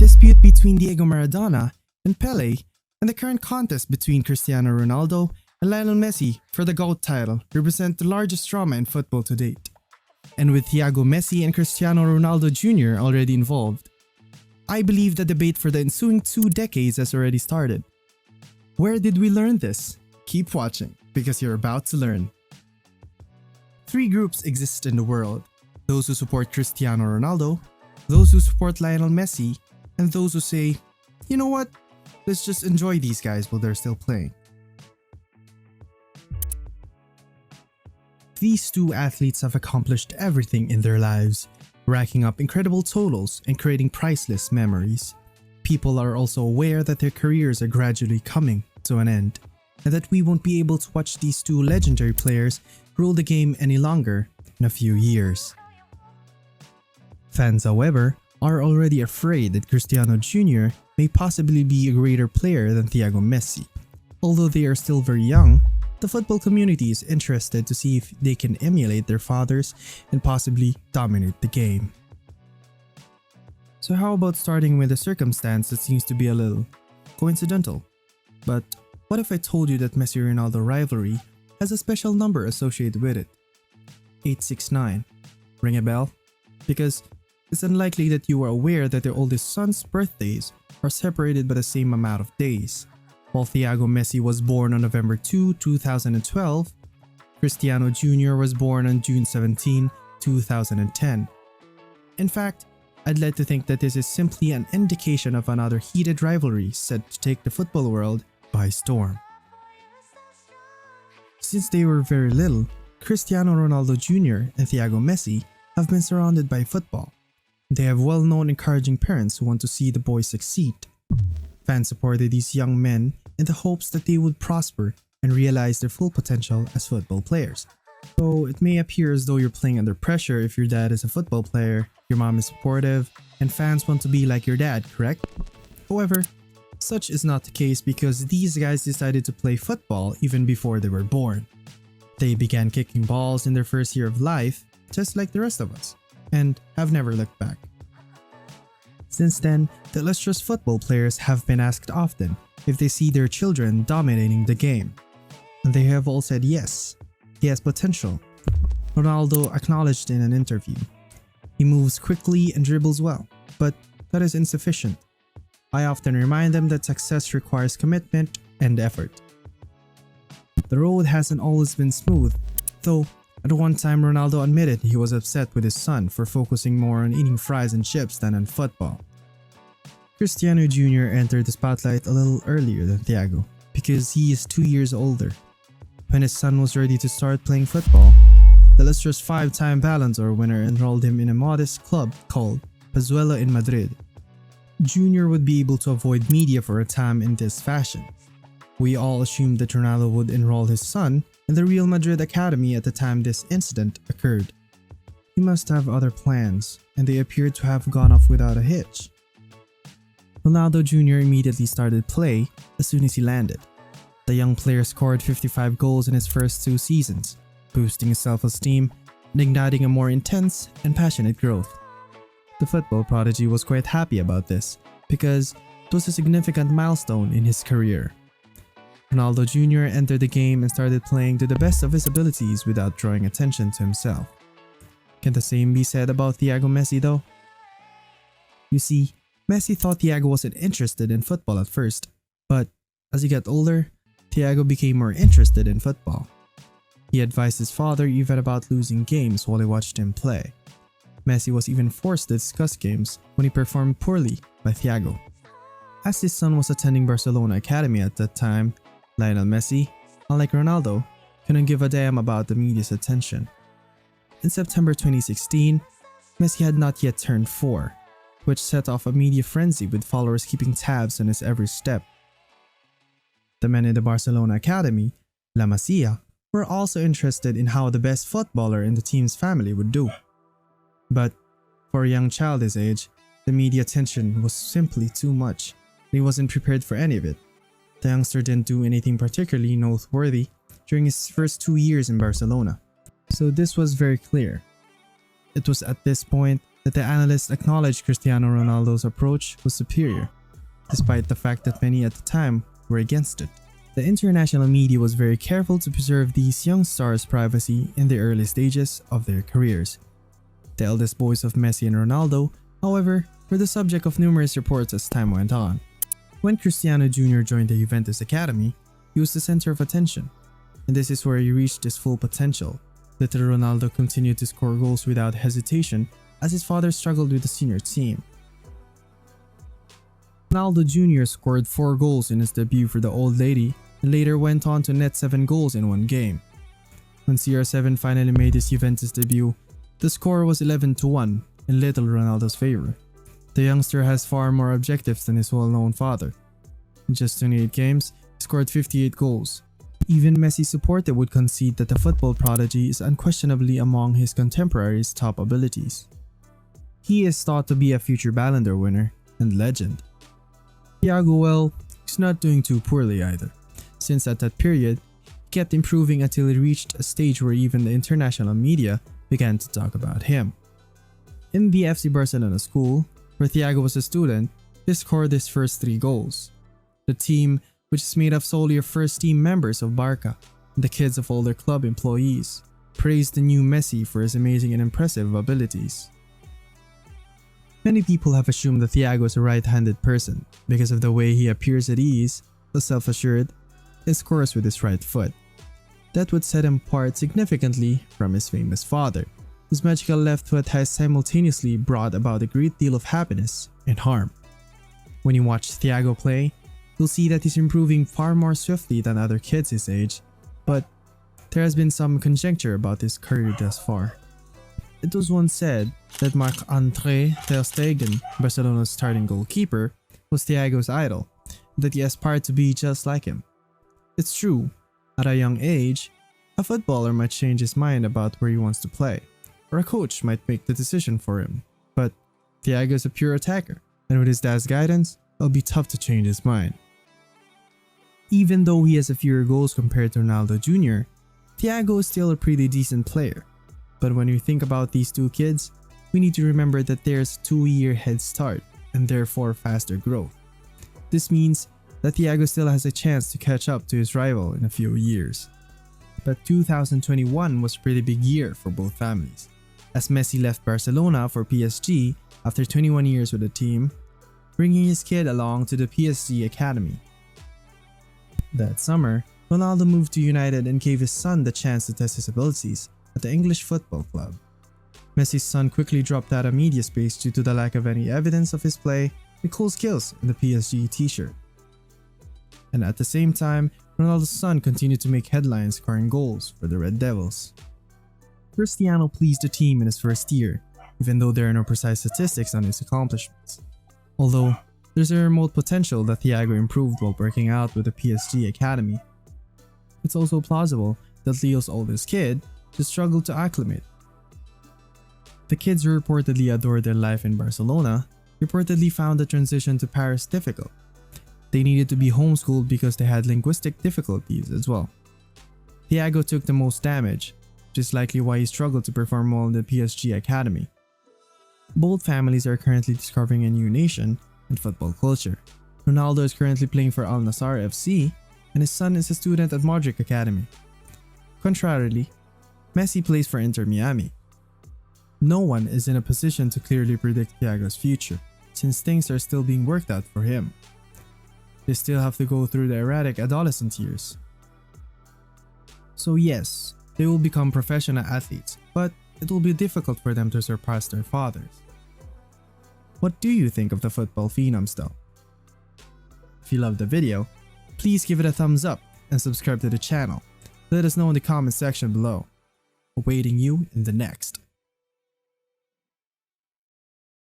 dispute between Diego Maradona and Pele, and the current contest between Cristiano Ronaldo and Lionel Messi for the GOAT title represent the largest drama in football to date. And with Thiago Messi and Cristiano Ronaldo Jr. already involved, I believe the debate for the ensuing 2 decades has already started. Where did we learn this? Keep watching, because you're about to learn. 3 groups exist in the world: those who support Cristiano Ronaldo, those who support Lionel Messi, and those who say, you know what, let's just enjoy these guys while they're still playing. These 2 athletes have accomplished everything in their lives, racking up incredible totals and creating priceless memories. People are also aware that their careers are gradually coming to an end, and that we won't be able to watch these 2 legendary players rule the game any longer in a few years. Fans, however, are already afraid that Cristiano Jr. may possibly be a greater player than Thiago Messi. Although they are still very young, the football community is interested to see if they can emulate their fathers and possibly dominate the game. So how about starting with a circumstance that seems to be a little coincidental? But what if I told you that Messi-Ronaldo rivalry has a special number associated with it? 869. Ring a bell? Because it's unlikely that you are aware that their oldest son's birthdays are separated by the same amount of days. While Thiago Messi was born on November 2, 2012, Cristiano Jr. was born on June 17, 2010. In fact, I'd like to think that this is simply an indication of another heated rivalry set to take the football world by storm. Since they were very little, Cristiano Ronaldo Jr. and Thiago Messi have been surrounded by football. They have well-known encouraging parents who want to see the boys succeed. Fans supported these young men in the hopes that they would prosper and realize their full potential as football players. So it may appear as though you're playing under pressure if your dad is a football player, your mom is supportive, and fans want to be like your dad, correct? However, such is not the case because these guys decided to play football even before they were born. They began kicking balls in their first year of life, just like the rest of us, and have never looked back. Since then, the illustrious football players have been asked often if they see their children dominating the game. And they have all said yes, he has potential. Ronaldo acknowledged in an interview, he moves quickly and dribbles well, but that is insufficient. I often remind them that success requires commitment and effort. The road hasn't always been smooth, though at one time Ronaldo admitted he was upset with his son for focusing more on eating fries and chips than on football. Cristiano Jr. entered the spotlight a little earlier than Thiago because he is 2 years older. When his son was ready to start playing football, the illustrious 5-time Ballon d'Or winner enrolled him in a modest club called Pazuello in Madrid. Jr. would be able to avoid media for a time in this fashion. We all assumed that Ronaldo would enroll his son in the Real Madrid Academy at the time this incident occurred. He must have other plans, and they appeared to have gone off without a hitch. Ronaldo Jr. immediately started play as soon as he landed. The young player scored 55 goals in his first 2 seasons, boosting his self-esteem and igniting a more intense and passionate growth. The football prodigy was quite happy about this because it was a significant milestone in his career. Ronaldo Jr. entered the game and started playing to the best of his abilities without drawing attention to himself. Can the same be said about Thiago Messi though? You see, Messi thought Thiago wasn't interested in football at first, but as he got older, Thiago became more interested in football. He advised his father even about losing games while he watched him play. Messi was even forced to discuss games when he performed poorly by Thiago. As his son was attending Barcelona Academy at that time, Lionel Messi, unlike Ronaldo, couldn't give a damn about the media's attention. In September 2016, Messi had not yet turned 4, which set off a media frenzy with followers keeping tabs on his every step. The men in the Barcelona Academy, La Masia, were also interested in how the best footballer in the team's family would do. But for a young child his age, the media attention was simply too much, and he wasn't prepared for any of it. The youngster didn't do anything particularly noteworthy during his first 2 years in Barcelona, so this was very clear. It was at this point that the analysts acknowledged Cristiano Ronaldo's approach was superior, despite the fact that many at the time were against it. The international media was very careful to preserve these young stars' privacy in the early stages of their careers. The eldest boys of Messi and Ronaldo, however, were the subject of numerous reports as time went on. When Cristiano Jr. joined the Juventus Academy, he was the center of attention, and this is where he reached his full potential. Little Ronaldo continued to score goals without hesitation as his father struggled with the senior team. Ronaldo Jr. scored 4 goals in his debut for the Old Lady and later went on to net 7 goals in one game. When CR7 finally made his Juventus debut, the score was 11-1 in little Ronaldo's favor. The youngster has far more objectives than his well-known father. In just 28 games, he scored 58 goals. Even Messi supporter would concede that the football prodigy is unquestionably among his contemporaries' top abilities. He is thought to be a future Ballon d'Or winner and legend. Thiago, well, he's not doing too poorly either, since at that period, he kept improving until he reached a stage where even the international media began to talk about him. In the FC Barcelona school, where Thiago was a student, he scored his first 3 goals. The team, which is made up solely of first-team members of Barca and the kids of older club employees, praised the new Messi for his amazing and impressive abilities. Many people have assumed that Thiago is a right-handed person because of the way he appears at ease, the self-assured, and scores with his right foot. That would set him apart significantly from his famous father, whose magical left foot has simultaneously brought about a great deal of happiness and harm. When you watch Thiago play, you'll see that he's improving far more swiftly than other kids his age, but there has been some conjecture about his career thus far. It was once said that Marc-Andre ter Stegen, Barcelona's starting goalkeeper, was Thiago's idol, and that he aspired to be just like him. It's true, at a young age, a footballer might change his mind about where he wants to play, or a coach might make the decision for him, but Thiago is a pure attacker, and with his dad's guidance, it'll be tough to change his mind. Even though he has a fewer goals compared to Ronaldo Jr., Thiago is still a pretty decent player. But when we think about these two kids, we need to remember that there's a 2-year head start and therefore faster growth. This means that Thiago still has a chance to catch up to his rival in a few years. But 2021 was a pretty big year for both families, as Messi left Barcelona for PSG after 21 years with the team, bringing his kid along to the PSG Academy. That summer, Ronaldo moved to United and gave his son the chance to test his abilities at the English football club. Messi's son quickly dropped out of media space due to the lack of any evidence of his play and cool skills in the PSG t-shirt. And at the same time, Ronaldo's son continued to make headlines scoring goals for the Red Devils. Cristiano pleased the team in his first year, even though there are no precise statistics on his accomplishments. Although, there's a remote potential that Thiago improved while working out with the PSG Academy. It's also plausible that Leo's oldest kid just struggled to acclimate. The kids who reportedly adored their life in Barcelona reportedly found the transition to Paris difficult. They needed to be homeschooled because they had linguistic difficulties as well. Thiago took the most damage, which is likely why he struggled to perform well in the PSG Academy. Both families are currently discovering a new nation in football culture. Ronaldo is currently playing for Al Nassr FC, and his son is a student at Modric Academy. Contrarily, Messi plays for Inter Miami. No one is in a position to clearly predict Thiago's future, since things are still being worked out for him. They still have to go through the erratic adolescent years. So yes, they will become professional athletes, but it will be difficult for them to surpass their fathers. What do you think of the football phenoms though? If you loved the video, please give it a thumbs up and subscribe to the channel. Let us know in the comment section below. Awaiting you in the next.